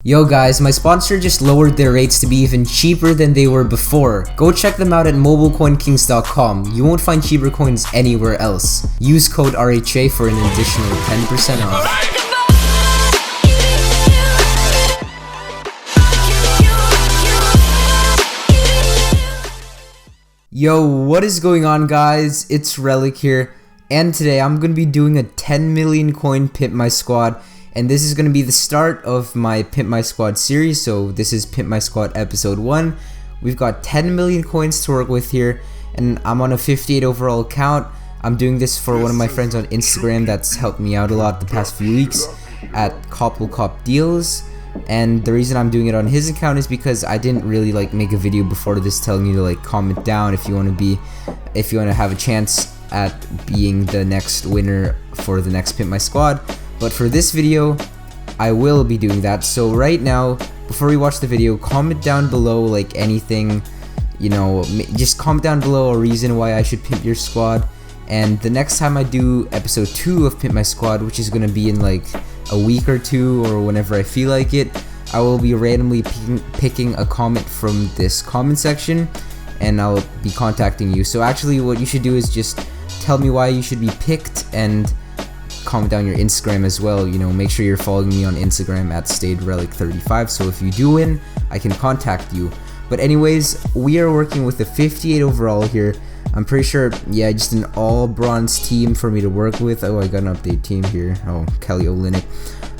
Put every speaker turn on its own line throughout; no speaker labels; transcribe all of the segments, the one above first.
Yo guys, my sponsor just lowered their rates to be even cheaper than they were before. Go check them out at mobilecoinkings.com. You won't find cheaper coins anywhere else. Use code RHA for an additional 10% off. Yo, what is going on guys? It's Relic here, and today I'm going to be doing a 10 million coin Pimp My Squad, and this is going to be the start of my Pimp My Squad series. So this is Pimp My Squad episode 1. We've got 10 million coins to work with here, and I'm on a 58 overall account. I'm doing this for one of my friends on Instagram that's helped me out a lot the past few weeks at Cop Deals. And the reason I'm doing it on his account is because I didn't really make a video before this telling you to comment down if you want to have a chance at being the next winner for the next Pimp My Squad. But for this video, I will be doing that. So right now, before we watch the video, comment down below anything, just comment down below a reason why I should pimp your squad. And the next time I do episode 2 of Pimp My Squad, which is gonna be in a week or two or whenever I feel like it, I will be randomly picking a comment from this comment section, and I'll be contacting you. So actually what you should do is just tell me why you should be picked and comment down your Instagram as well. Make sure you're following me on Instagram at StayedRelic35, so if you do win, I can contact you. But anyways, we are working with a 58 overall here. I'm pretty sure, yeah, just an all bronze team for me to work with. Oh, I got an update team here. Oh, Kelly Olynyk.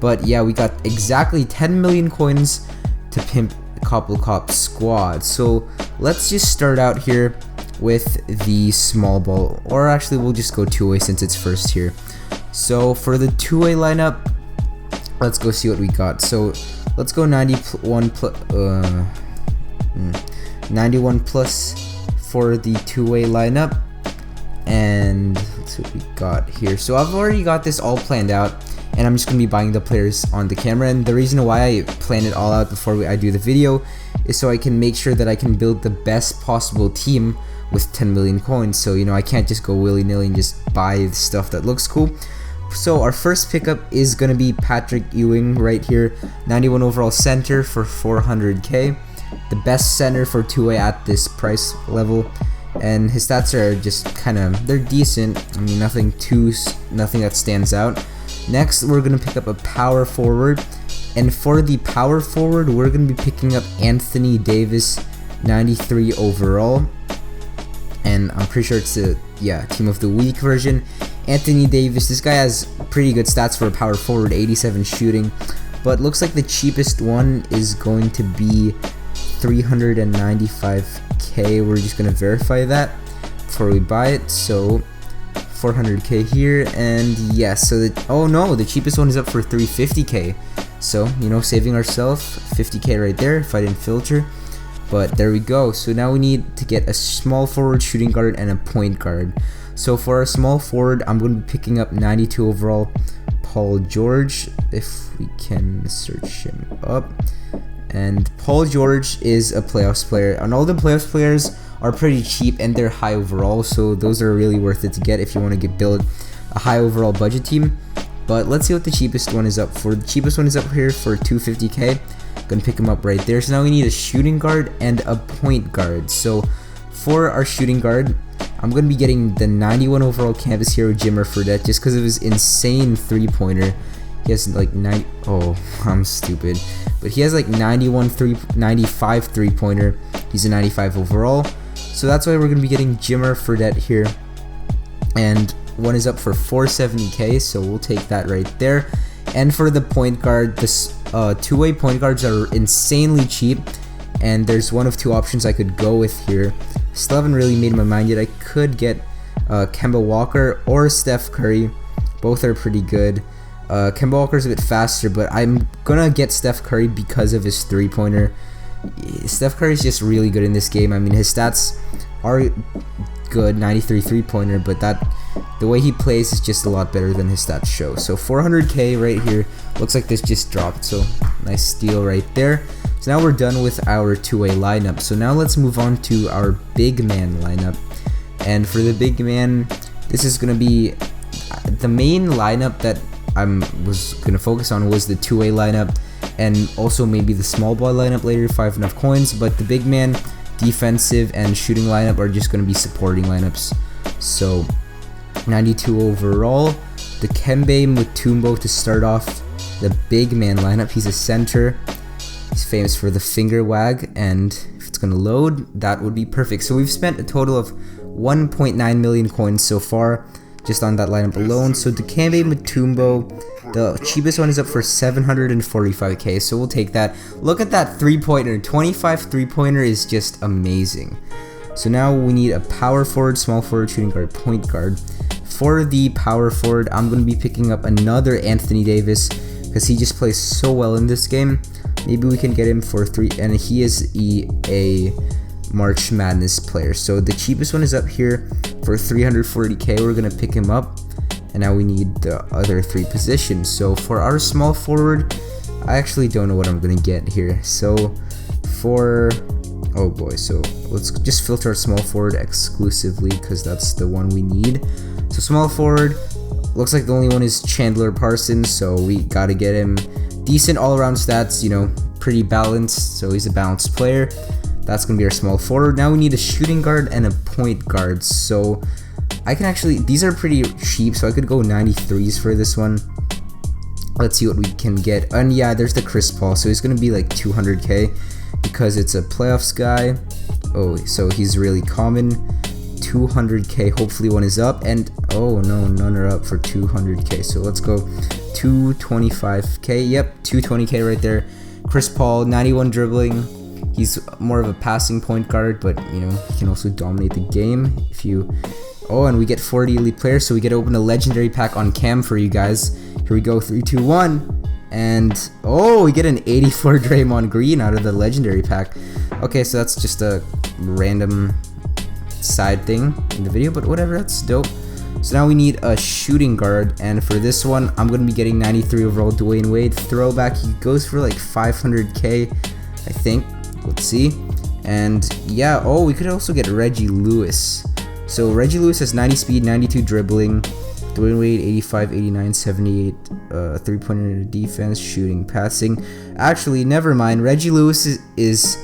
But yeah, we got exactly 10 million coins to pimp Cop squad. So let's just start out here with the small ball, or actually we'll just go two-way since it's first here. So for the two-way lineup, let's go see what we got. So let's go 91 plus for the two-way lineup, and let's see what we got here. So I've already got this all planned out, and I'm just gonna be buying the players on the camera. And the reason why I plan it all out before I do the video is so I can make sure that I can build the best possible team with 10 million coins. So I can't just go willy-nilly and just buy the stuff that looks cool. So our first pickup is gonna be Patrick Ewing right here, 91 overall center for 400k. The best center for two-way at this price level, and his stats are just they're decent. I mean, nothing that stands out. Next, we're gonna pick up a power forward, and for the power forward, we're gonna be picking up Anthony Davis, 93 overall, and I'm pretty sure it's the team of the week version. Anthony Davis, this guy has pretty good stats for a power forward, 87 shooting, but looks like the cheapest one is going to be 395k. We're just gonna verify that before we buy it. So 400k here, and so the cheapest one is up for 350k. So saving ourselves 50k right there if I didn't filter. But there we go. So now we need to get a small forward, shooting guard, and a point guard. So for our small forward, I'm going to be picking up 92 overall Paul George, if we can search him up. And Paul George is a playoffs player, and all the playoffs players are pretty cheap and they're high overall, so those are really worth it to get if you want to build a high overall budget team. But let's see what the cheapest one is up for. The cheapest one is up here for 250k. Gonna pick him up right there. So now we need a shooting guard and a point guard. So for our shooting guard, I'm gonna be getting the 91 overall canvas hero Jimmer Fredette, just because of his insane three-pointer. He has I'm stupid, but he has 95 three-pointer. He's a 95 overall, so that's why we're gonna be getting Jimmer Fredette here, and one is up for 470k, so we'll take that right there. And for the point guard, this two-way point guards are insanely cheap, and there's one of two options I could go with here. Still haven't really made my mind yet. I could get Kemba Walker or Steph Curry. Both are pretty good. Kemba Walker's a bit faster, but I'm gonna get Steph Curry because of his three-pointer. Steph Curry's just really good in this game. I mean, his stats are good, 93 three-pointer, but the way he plays is just a lot better than his stats show. So 400k right here. Looks like this just dropped, so nice steal right there. So now we're done with our two-way lineup. So now let's move on to our big man lineup. And for the big man, this is gonna be the main lineup that I was gonna focus on was the two-way lineup. and also maybe the small ball lineup later if I have enough coins. But the big man, defensive, and shooting lineup are just going to be supporting lineups. So 92 overall. The Dikembe Mutombo to start off the big man lineup. He's a center. He's famous for the finger wag, and if it's going to load, that would be perfect. So we've spent a total of 1.9 million coins so far just on that lineup alone. So Dikembe Mutombo, the cheapest one is up for 745k, so we'll take that. Look at that 3-pointer, 25 3-pointer is just amazing. So now we need a power forward, small forward, shooting guard, point guard. For the power forward, I'm going to be picking up another Anthony Davis because he just plays so well in this game. Maybe we can get him for 3, and he is a March Madness player. So the cheapest one is up here for 340k. We're gonna pick him up, and now we need the other 3 positions. So for our small forward, I actually don't know what I'm gonna get here. So for, oh boy, so let's just filter our small forward exclusively because that's the one we need. So small forward, looks like the only one is Chandler Parsons, so we gotta get him. Decent all-around stats, you know, pretty balanced, so he's a balanced player. That's gonna be our small forward. Now we need a shooting guard and a point guard. So I can actually, these are pretty cheap, so I could go 93s for this one. Let's see what we can get. And yeah, there's the Chris Paul, so he's gonna be like 200k because it's a playoffs guy. Oh, so he's really common. 200k, hopefully one is up, and oh no, none are up for 200k, so let's go 225k. Yep, 220k right there. Chris Paul, 91 dribbling. He's more of a passing point guard, but you know, he can also dominate the game if you. Oh, and we get 40 elite players, so we get to open a legendary pack on cam for you guys. Here we go, 3, 2, 1, and oh, we get an 84 Draymond Green out of the legendary pack. Okay, so that's just a random side thing in the video, but whatever, that's dope. So now we need a shooting guard, and for this one, I'm gonna be getting 93 overall Dwayne Wade throwback. He goes for like 500k, I think. Let's see. And yeah, oh, we could also get Reggie Lewis. So Reggie Lewis has 90 speed, 92 dribbling, Dwayne Wade 85, 89, 78, 3-pointer defense, shooting, passing. Actually, never mind. Reggie Lewis is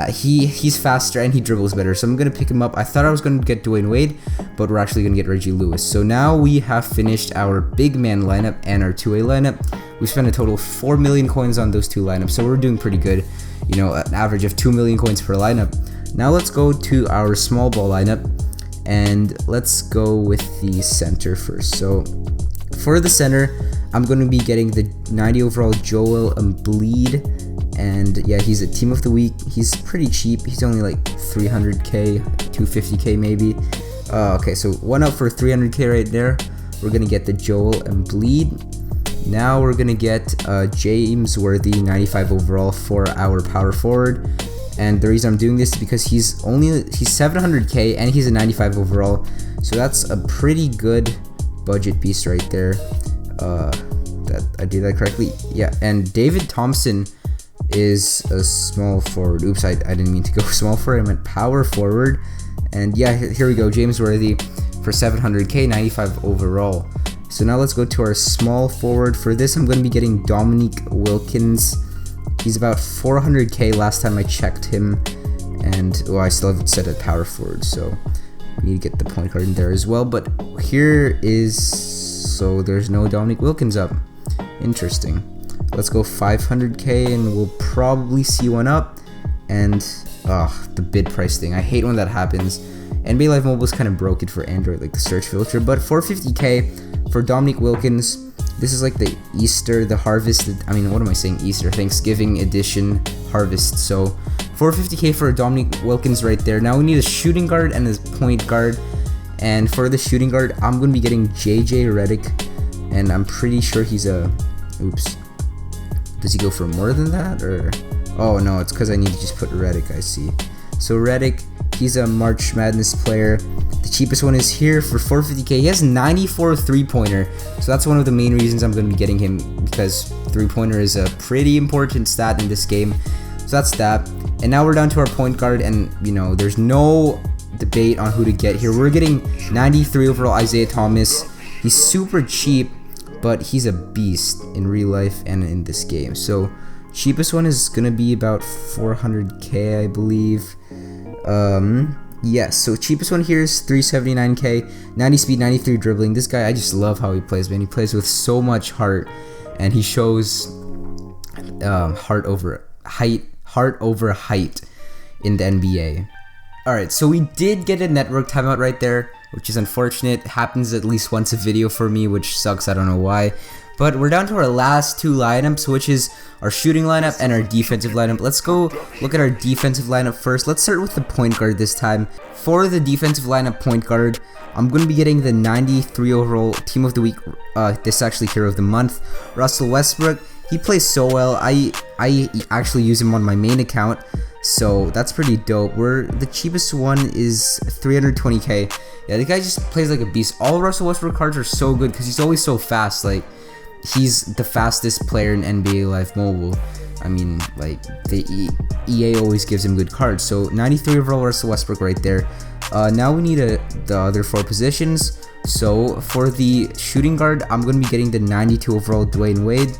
he's faster and he dribbles better, so I'm gonna pick him up. I thought I was gonna get Dwayne Wade, but we're actually gonna get Reggie Lewis. So now we have finished our big man lineup and our 2A lineup. We spent a total of 4 million coins on those 2 lineups, so we're doing pretty good. You know, an average of 2 million coins per lineup. Now let's go to our small ball lineup, and let's go with the center first. So for the center, I'm going to be getting the 90 overall Joel Embiid, and yeah, he's a team of the week. He's pretty cheap. He's only like 300k, 250k maybe. Okay, so one up for 300k right there. We're going to get the Joel Embiid. Now we're gonna get James Worthy, 95 overall for our power forward, and the reason I'm doing this is because he's 700k and he's a 95 overall, so that's a pretty good budget beast right there. That I did that correctly, yeah. And David Thompson is a small forward. Oops, I didn't mean to go small forward. I meant power forward. And yeah, here we go, James Worthy for 700k, 95 overall. So now let's go to our small forward. For this, I'm going to be getting Dominique Wilkins. He's about 400k last time I checked him, and I still have it set at power forward, so we need to get the point guard in there as well. But here is, so there's no Dominique Wilkins up. Interesting. Let's go 500k, and we'll probably see one up. And the bid price thing, I hate when that happens. NBA Live Mobile is kind of broken for Android, like the search filter, but 450k for Dominique Wilkins. This is like the Easter, the harvest, I mean, what am I saying, Easter, Thanksgiving edition harvest. So 450k for Dominique Wilkins right there. Now we need a shooting guard and a point guard, and for the shooting guard, I'm going to be getting JJ Redick, and I'm pretty sure he's a, oops, does he go for more than that, or, oh no, it's because I need to just put Redick, I see. So Redick, he's a March Madness player. The cheapest one is here for 450k. He has 94 3-pointer, so that's one of the main reasons I'm going to be getting him, because 3-pointer is a pretty important stat in this game. So that's that. And now we're down to our point guard, and you know, there's no debate on who to get here. We're getting 93 overall Isaiah Thomas. He's super cheap, but he's a beast in real life and in this game. So cheapest one is gonna be about 400k, I believe. Yes, so cheapest one here is 379k, 90 speed, 93 dribbling. This guy, I just love how he plays, man. He plays with so much heart, and he shows heart over height in the NBA. Alright, so we did get a network timeout right there, which is unfortunate. It happens at least once a video for me, which sucks, I don't know why. But we're down to our last two lineups, which is our shooting lineup and our defensive lineup. Let's go look at our defensive lineup first. Let's start with the point guard this time. For the defensive lineup point guard, I'm going to be getting the 93 overall team of the week, this is actually hero of the month, Russell Westbrook. He plays so well. I actually use him on my main account, so that's pretty dope. The cheapest one is 320k. Yeah, the guy just plays like a beast. All Russell Westbrook cards are so good because he's always so fast. Like, he's the fastest player in NBA Live Mobile. I mean, like, the EA always gives him good cards. So 93 overall Russell Westbrook right there. Now we need the other four positions. So for the shooting guard, I'm going to be getting the 92 overall Dwayne Wade.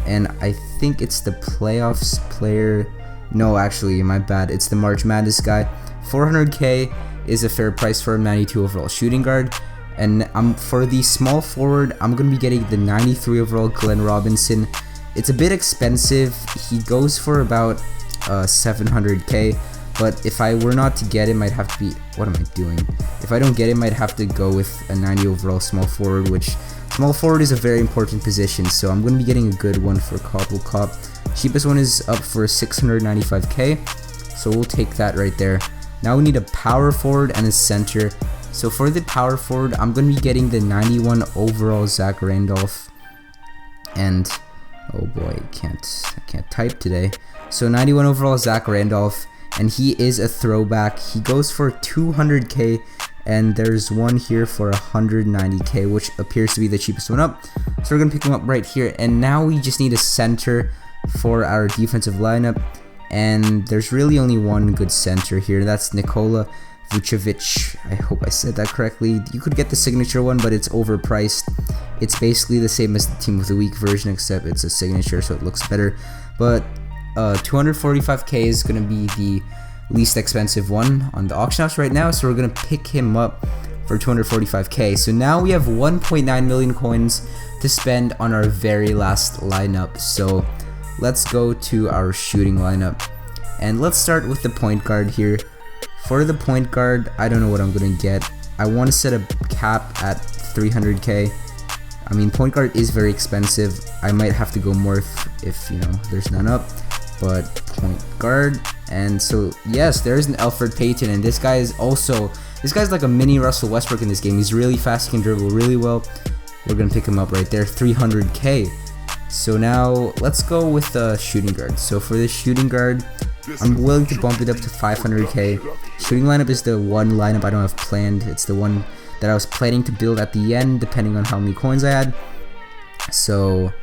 And I think it's the playoffs player. No, actually, my bad. It's the March Madness guy. 400k is a fair price for a 92 overall shooting guard. And for the small forward, I'm going to be getting the 93 overall Glenn Robinson. It's a bit expensive. He goes for about 700k. But if I were not to get him, I'd have to be... What am I doing? If I don't get him, I'd have to go with a 90 overall small forward, which... Small forward is a very important position, so I'm going to be getting a good one for Cobble Cop. Cheapest one is up for 695k, so we'll take that right there. Now we need a power forward and a center. So for the power forward, I'm going to be getting the 91 overall Zach Randolph. And, oh boy, I can't type today. So 91 overall Zach Randolph, and he is a throwback. He goes for 200k. And there's one here for 190k, which appears to be the cheapest one up. So we're going to pick him up right here. And now we just need a center for our defensive lineup. And there's really only one good center here. That's Nikola Vucevic. I hope I said that correctly. You could get the signature one, but it's overpriced. It's basically the same as the Team of the Week version, except it's a signature, so it looks better. But 245k is going to be the least expensive one on the auction house right now, so we're gonna pick him up for 245k. So now we have 1.9 million coins to spend on our very last lineup. So let's go to our shooting lineup, and let's start with the point guard here. For the point guard, I don't know what I'm gonna get. I want to set a cap at 300k. I mean, point guard is very expensive. I might have to go more if you know there's none up, but point guard. And so yes, there is an Elfrid Payton, and this guy's like a mini Russell Westbrook in this game. He's really fast, he can dribble really well. We're gonna pick him up right there, 300k. So now let's go with the shooting guard. So for this shooting guard, I'm willing to bump it up to 500k. Shooting lineup is the one lineup I don't have planned. It's the one that I was planning to build at the end, depending on how many coins I had. So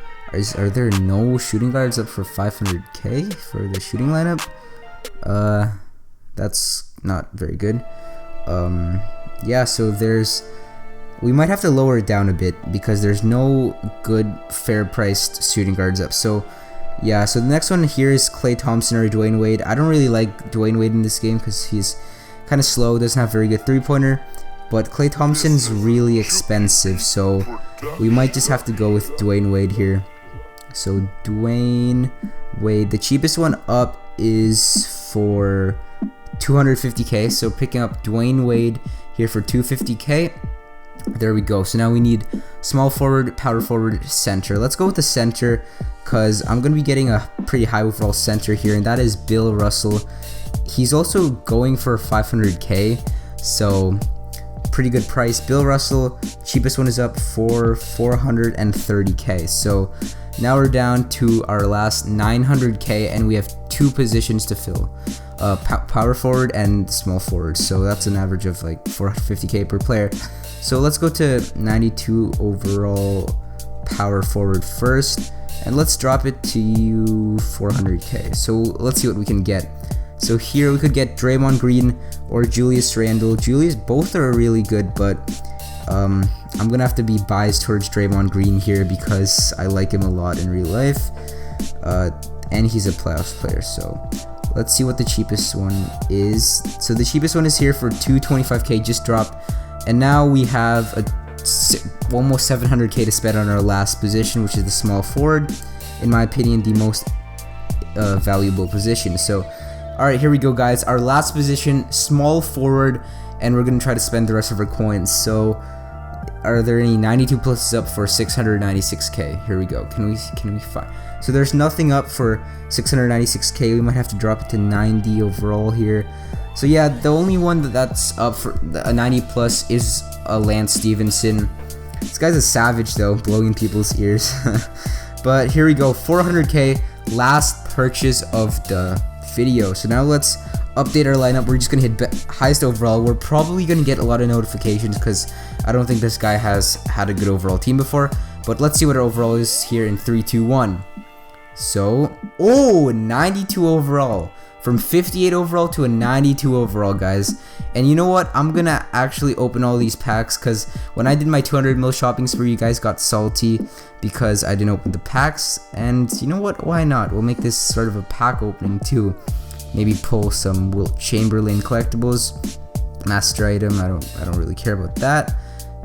are there no shooting guards up for 500k for the shooting lineup? That's not very good. Yeah, so we might have to lower it down a bit because there's no good fair priced shooting guards up. So yeah, so the next one here is Klay Thompson or Dwayne Wade. I don't really like Dwayne Wade in this game because he's kind of slow, doesn't have very good three-pointer, but Klay Thompson's really expensive, so we might just have to go with Dwayne Wade here. So Dwayne Wade, the cheapest one up is for 250k, so picking up Dwayne Wade here for 250k. There we go. So now we need small forward, power forward, center. Let's go with the center because I'm going to be getting a pretty high overall center here, and that is Bill Russell. He's also going for 500k, so pretty good price. Bill Russell, cheapest one is up for 430k. So now we're down to our last 900k, and we have two positions to fill, power forward and small forward. So that's an average of like 450k per player. So let's go to 92 overall power forward first, and let's drop it to 400k. So let's see what we can get. So here we could get Draymond Green or Julius Randle. Both are really good, but I'm gonna have to be biased towards Draymond Green here because I like him a lot in real life, and he's a playoffs player. So let's see what the cheapest one is. So the cheapest one is here for 225k, just dropped, and now we have almost 700k to spend on our last position, which is the small forward. In my opinion, the most valuable position. So alright, here we go, guys. Our last position, small forward, and we're gonna try to spend the rest of our coins. So are there any 92 pluses up for 696k? Here we go. Can we find? So there's nothing up for 696k. We might have to drop it to 90 overall here. So yeah, the only one that's up for a 90 plus is Lance Stevenson. This guy's a savage though, blowing people's ears. But here we go, 400k, last purchase of the video. So now let's update our lineup. We're just gonna hit highest overall. We're probably gonna get a lot of notifications because I don't think this guy has had a good overall team before. But let's see what our overall is here in 3, 2, 1. So, 92 overall. From 58 overall to a 92 overall, guys. And you know what? I'm gonna actually open all these packs because when I did my 200 mil shopping spree, you guys got salty because I didn't open the packs. And you know what? Why not? We'll make this sort of a pack opening too. Maybe pull some Wilt Chamberlain collectibles, master item. I don't really care about that.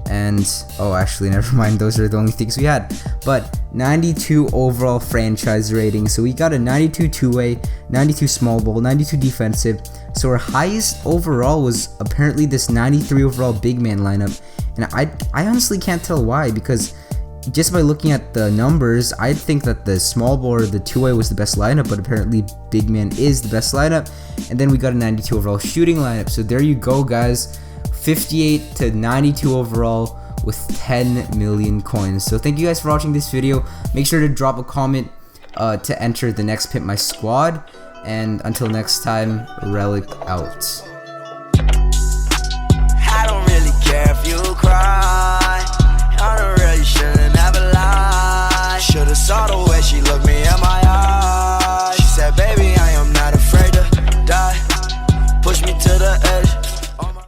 And oh, actually, never mind. Those are the only things we had. But 92 overall franchise rating. So we got a 92 two-way, 92 small ball, 92 defensive. So our highest overall was apparently this 93 overall big man lineup. And I honestly can't tell why, because just by looking at the numbers, I'd think that the small ball or the two-way was the best lineup, but apparently big man is the best lineup. And then we got a 92 overall shooting lineup. So there you go, guys. 58 to 92 overall with 10 million coins. So thank you guys for watching this video. Make sure to drop a comment to enter the next Pimp My Squad. And until next time, Relic out.